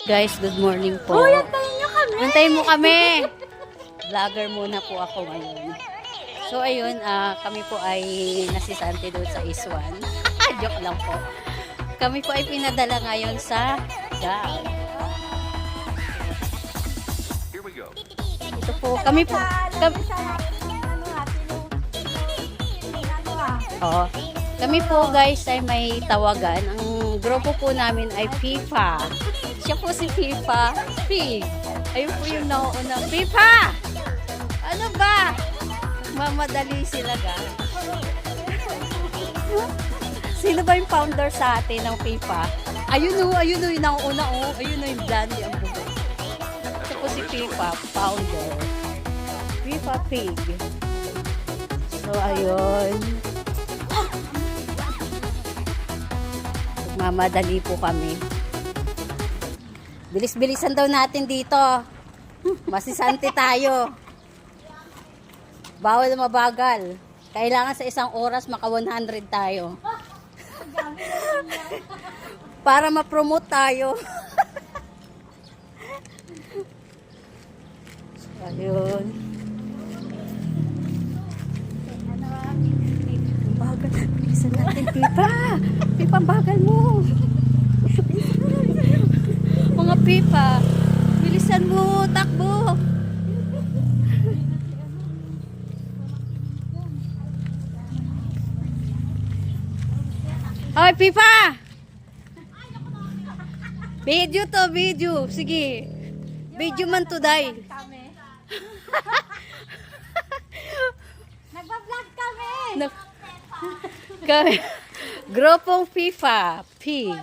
Guys, good morning po. Uy, antayin nyo kami! Antayin mo kami! Vlogger muna po ako ngayon. So, ayun, kami po ay nasisante doon sa Iswan. Joke lang po. Kami po ay pinadala ngayon sa Dao. Ito po, kami po. Kami po guys ay may tawagan. Ang grupo po namin ay FIFA. Siya po si FIFA Pig. Ayun po yung nauuna. FIFA! Ano ba? Mamadali sila ga. Sino ba yung founder sa atin ng FIFA? Ayun o, yung nauuna o. Ayun o yung blondie ang bugo. Siya po si FIFA, founder. FIFA Pig. So, ayun. Mamadali po kami. Bilis-bilisan daw natin dito. Masisante tayo. Bawal na mabagal. Kailangan sa isang oras maka 100 tayo. Para ma-promote tayo. So, ayun. Bagal. Bilisan natin, Pipa. Pipa, bagal mo. Mga Pipa, bilisan mo, takbo. Hoy, Pipa! Video to, video. Sige. Video man to die. Nagpa-vlog kami! Grupong FIFA Pig.